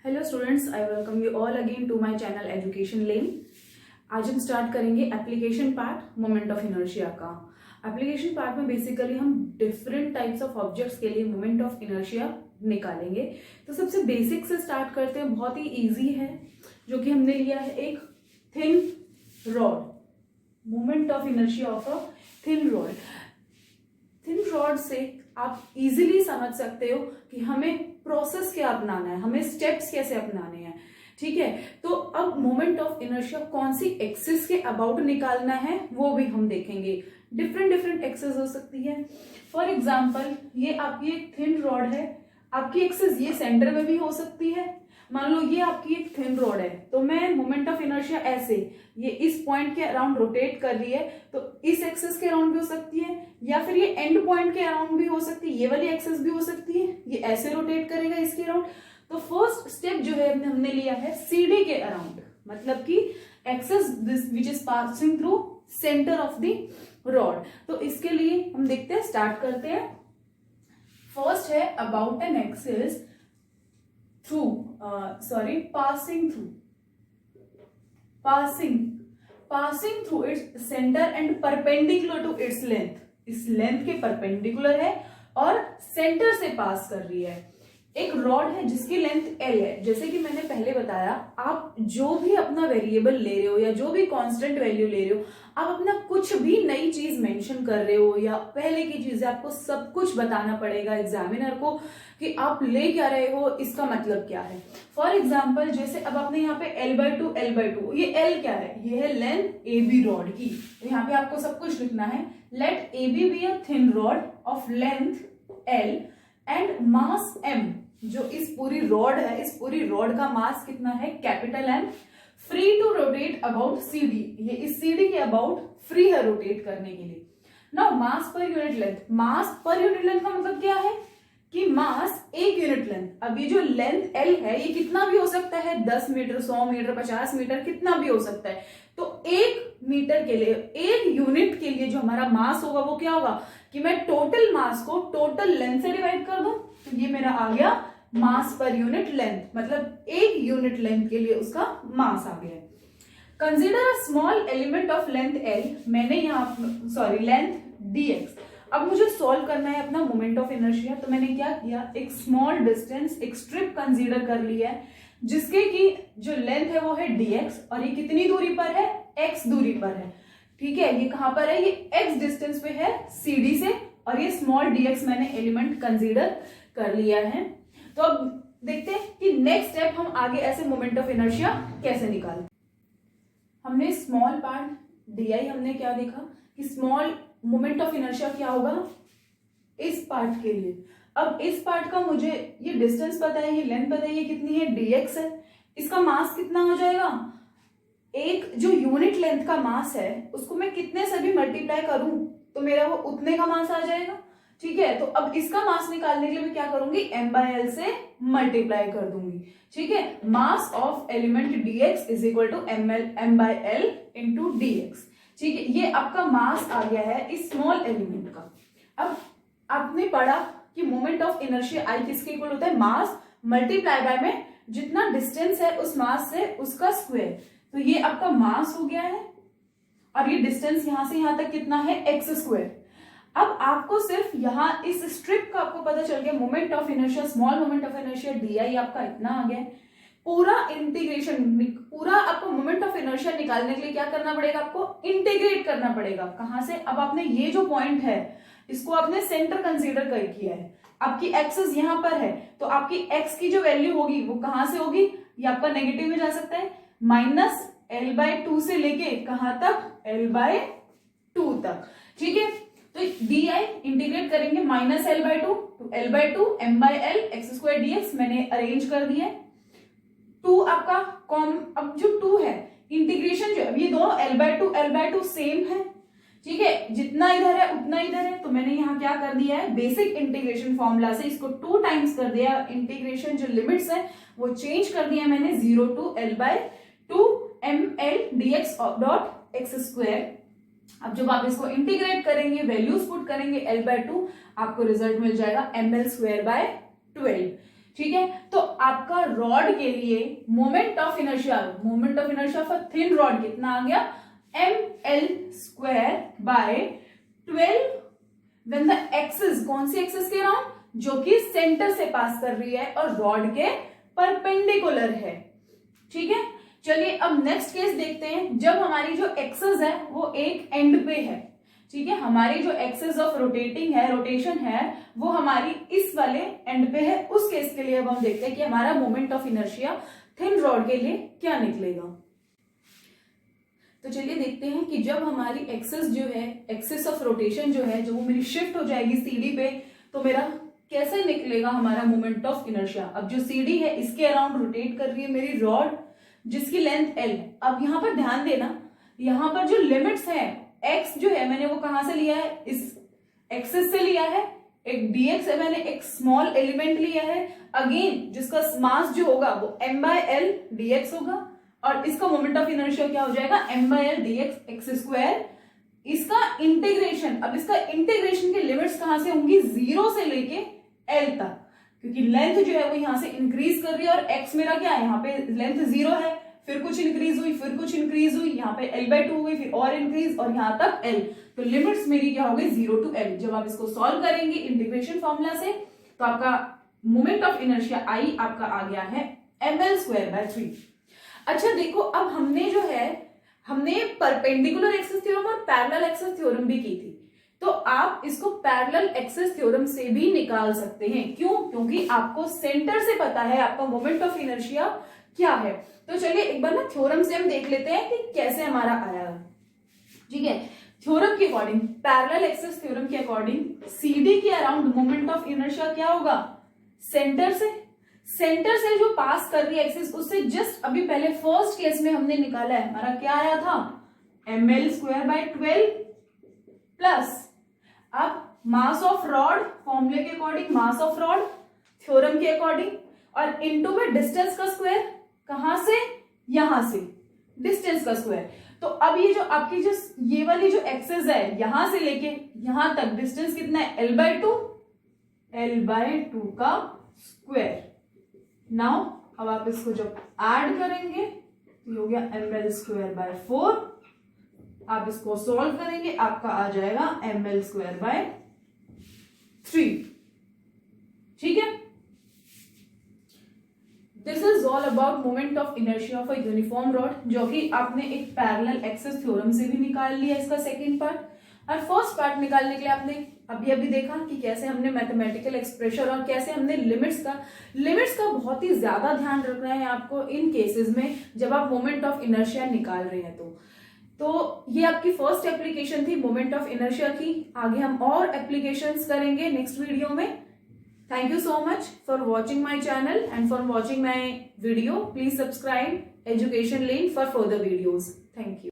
Hello students, I welcome you all again to my channel education lane. आज हम start करेंगे application part moment of inertia का। Application part में basically हम different types of objects के लिए moment of inertia निकालेंगे। तो सबसे बेसिक से स्टार्ट करते हैं, बहुत ही इजी है, जो कि हमने लिया है एक thin rod. Moment of inertia of a thin rod. Thin rod से आप इजीली समझ सकते हो कि हमें प्रोसेस क्या अपनाना है, हमें स्टेप्स कैसे अपनाने हैं। ठीक है, तो अब मोमेंट ऑफ इनर्शिया कौन सी एक्सिस के अबाउट निकालना है वो भी हम देखेंगे। डिफरेंट एक्सिस हो सकती है। फॉर एग्जाम्पल, ये आपकी एक थिन रॉड है, आपकी एक्सिस ये सेंटर में भी हो सकती है। मान लो ये आपकी एक थिन रॉड है, तो मैं मोमेंट ऑफ इनर्शिया ऐसे ये इस पॉइंट के अराउंड रोटेट कर रही है, तो इस एक्सिस के अराउंड भी हो सकती है, या फिर ये एंड पॉइंट के अराउंड भी हो सकती है, ये वाली एक्सिस भी हो सकती है, ये ऐसे रोटेट करेगा इसके अराउंड। तो फर्स्ट स्टेप जो है हमने लिया है सीडी के अराउंड, मतलब कि axis this which is passing through centre of the rod. तो इसके लिए हम देखते हैं, स्टार्ट करते हैं। फर्स्ट है about an axis through passing through its center and perpendicular to its length। इस लेंथ के परपेंडिकुलर है और सेंटर से पास कर रही है। एक रॉड है जिसकी लेंथ L है। जैसे कि मैंने पहले बताया, आप जो भी अपना वेरिएबल ले रहे हो या जो भी कांस्टेंट वैल्यू ले रहे हो, आप अपना कुछ भी नई चीज मेंशन कर रहे हो या पहले की चीजें, आपको सब कुछ बताना पड़ेगा एग्जामिनर को कि आप ले क्या रहे हो, इसका मतलब क्या है। फॉर एग्जाम्पल, जैसे अब आपने यहाँ पे L/2, ये L क्या है, ये है लेंथ AB रॉड की। तो यहाँ पे आपको सब कुछ लिखना है। Let AB B a thin rod of length L and mass M। जो इस पूरी रॉड है, इस पूरी रॉड का मास कितना है, capital M। Free to rotate about CD, ये इस CD के अबाउट फ्री है रोटेट करने के लिए। Now mass per unit length. मास पर यूनिट लेंथ का मतलब क्या है कि मास एक यूनिट लेंथ। अब ये जो लेंथ L है, ये कितना भी हो सकता है, 10 मीटर, 100 मीटर, 50 मीटर, कितना भी हो सकता है। तो 1 मीटर के लिए, 1 यूनिट के लिए जो हमारा मास होगा वो क्या होगा कि मैं टोटल मास को टोटल लेंथ से डिवाइड कर दूं, तो ये मेरा आ गया मास पर यूनिट लेंथ, मतलब 1 यूनिट लेंथ के लिए उसका मास आ गया। Consider a small element of length L, मैंने यहाँ लेंथ dx। अब मुझे सॉल्व करना है अपना मोमेंट ऑफ इनर्शिया, तो मैंने क्या किया, एक स्मॉल डिस्टेंस, एक स्ट्रिप कंसीडर कर लिया है, जिसके की जो लेंथ है वो है dx, और ये कितनी दूरी पर है, x दूरी पर है। ठीक है, ये कहां पर है, ये x डिस्टेंस पे है CD से, और ये स्मॉल dx मैंने एलिमेंट कंसीडर कर लिया है। तो अब देखते हैं कि नेक्स्ट स्टेप हम आगे ऐसे मोमेंट ऑफ इनर्शिया कैसे निकालें। हमने स्मॉल पार्ट di, हमने क्या देखा कि स्मॉल मोमेंट ऑफ इनर्शिया क्या होगा इस पार्ट के लिए। अब इस पार्ट का मुझे ये डिस्टेंस पता है, ये लेंथ पता है, ये कितनी है, dx है। इसका मास कितना हो जाएगा, एक जो यूनिट लेंथ का मास है उसको मैं कितने से भी मल्टीप्लाई करूं तो मेरा वो उतने का मास आ जाएगा। ठीक है, तो अब इसका मास निकालने के लिए मैं क्या करूंगी, m/l से मल्टीप्लाई कर दूंगी। ठीक है, mass of element dx is equal to m/l into dx। ठीक है, ये आपका मास आ गया है इस स्मॉल एलिमेंट का। अब आपने पढ़ा कि मोमेंट ऑफ इनर्शिया I किसके इक्वल होता है, मास मल्टीप्लाई बाय में जितना डिस्टेंस है उस मास से उसका स्क्वायर। तो ये आपका मास हो गया है, और ये डिस्टेंस यहां से यहां तक कितना है, x²। अब आपको सिर्फ यहां इस स्ट्रिप का आपको पता चल गया moment of inertia, small moment of inertia di आपका इतना आ गया। पूरा इंटीग्रेशन, पूरा आपको मोमेंट ऑफ इनर्शिया निकालने के लिए क्या करना पड़ेगा, आपको इंटीग्रेट करना पड़ेगा। कहां से, अब आपने ये जो पॉइंट है इसको आपने सेंटर कंसीडर कर किया है, आपकी एक्सिस यहां पर है, तो आपकी एक्स की जो वैल्यू होगी वो कहां से होगी, ये आपका नेगेटिव में जा सकता है, -L/2 से लेके कहां तक, L/2 तक। ठीक है, तो di इंटीग्रेट करेंगे -L/2 to L/2 m/l x² dx, मैंने अरेंज कर दिया। 2 आपका अब जो 2 है इंटीग्रेशन जो है, ये दोनों L/2 सेम है। ठीक है, जितना इधर है उतना इधर है, तो मैंने यहाँ क्या कर दिया है, बेसिक इंटीग्रेशन फॉर्मूला से इसको 2 टाइम्स कर दिया। इंटीग्रेशन जो लिमिट्स है वो चेंज कर दिया मैंने, 0 to L/2 ml dx dot x²। अब जब आप इसको इंटीग्रेट करेंगे, वैल्यूज पुट करेंगे L/2, आपको रिजल्ट मिल जाएगा ml² by 12। ठीक है, तो आपका रॉड के लिए moment of inertia for thin rod कितना आ गया, ml² bye 12 when the axis, कौन सी एक्सिस के अराउंड, जो कि सेंटर से पास कर रही है और रॉड के परपेंडिकुलर है। ठीक है, चलिए अब नेक्स्ट केस देखते हैं। जब हमारी जो एक्सिस है वो एक एंड पे है, ठीक है, हमारी जो एक्सिस ऑफ रोटेशन है वो हमारी इस वाले एंड पे है, उस केस के लिए अब हम देखते हैं कि हमारा moment of inertia thin rod के लिए क्या निकलेगा। तो चलिए देखते हैं कि जब हमारी एक्सिस जो है, एक्सिस ऑफ रोटेशन जो है, जो वो मेरी शिफ्ट हो जाएगी सीडी पे, तो मेरा कैसे निकलेगा हमारा मोमेंट ऑफ इनर्शिया। अब जो सीडी है इसके अराउंड रोटेट कर रही है मेरी रॉड जिसकी लेंथ एल है। अब यहां पर ध्यान देना, यहां पर जो लिमिट्स है, एक्स जो है मैंने वो कहां से लिया है, इस एक्सिस से लिया है, एक dx है, मैंने एक स्मॉल एलिमेंट लिया है, अगेन जिसका मास जो होगा वो m/l dx होगा, और इसका मोमेंट ऑफ इनर्शिया क्या हो जाएगा, m/l dx x²। इसका इंटीग्रेशन, अब इसका इंटीग्रेशन की लिमिट्स कहां से होंगी, 0 से लेके l तक, क्योंकि लेंथ जो है वो यहां से इंक्रीज कर रही है और x मेरा क्या है, यहाँ पे लेंथ 0 है, फिर कुछ इंक्रीज हुई, फिर कुछ इंक्रीज हुई, यहाँ पे l/2 हुई, फिर और इंक्रीज, और यहाँ तक l। तो लिमिट्स मेरी क्या हो गई, 0 to l। जब आप इसको सॉल्व करेंगे इंटीग्रेशन फॉर्मूला से, तो आपका मोमेंट ऑफ इनर्शिया I आपका आ गया है ml²/3। अच्छा देखो, अब हमने परपेंडिकुलर एक्सिस थ्योरम और पैरेलल एक्सिस थ्योरम भी की थी, तो आप इसको पैरेलल एक्सिस थ्योरम से भी निकाल सकते हैं। क्यों, क्योंकि आपको सेंटर से पता है आपका मोमेंट ऑफ इनर्शिया क्या है। तो चलिए एक बार ना थ्योरम से हम देख लेते हैं कि कैसे हमारा आया। ठीक है, थ्योरम के अकॉर्डिंग, पैरेलल एक्सिस थ्योरम के अकॉर्डिंग सीडी के अराउंड मोमेंट ऑफ इनर्शिया क्या होगा, सेंटर से जो पास कर रही है एक्सिस, उससे जस्ट अभी पहले फर्स्ट केस में हमने निकाला है, हमारा क्या आया था, ml²/12 प्लस, अब मास ऑफ रॉड, फॉर्मूले के according mass of rod, theorem के अकॉर्डिंग, और इनटू में डिस्टेंस का स्क्वायर, कहां से, यहां से डिस्टेंस का स्क्वायर। तो अब ये जो आपकी जो ये वाली जो एक्सिस है, यहां से लेके यहां तक डिस्टेंस कितना है, l/2 का स्क्वायर। नाउ अब आप इसको जब ऐड करेंगे तो हो गया ml²/4। आप इसको सॉल्व करेंगे, आपका आ जाएगा ml²/3। ठीक है, this is all about moment of inertia of a uniform rod, जो कि आपने एक पैरेलल एक्सिस थ्योरम से भी निकाल लिया इसका सेकंड पार्ट। और फर्स्ट पार्ट निकालने के लिए आपने अभी देखा कि कैसे हमने मैथमेटिकल एक्सप्रेशन और कैसे हमने लिमिट्स का बहुत ही ज्यादा ध्यान रखना है आपको इन केसेस में जब आप मोमेंट ऑफ इनर्शिया निकाल रहे हैं। तो ये आपकी फर्स्ट एप्लीकेशन थी मोमेंट ऑफ इनर्शिया की। आगे हम और एप्लीकेशंस करेंगे नेक्स्ट वीडियो में। Thank you so much for watching my channel and for watching my video. Please subscribe Education Link for further videos. Thank you.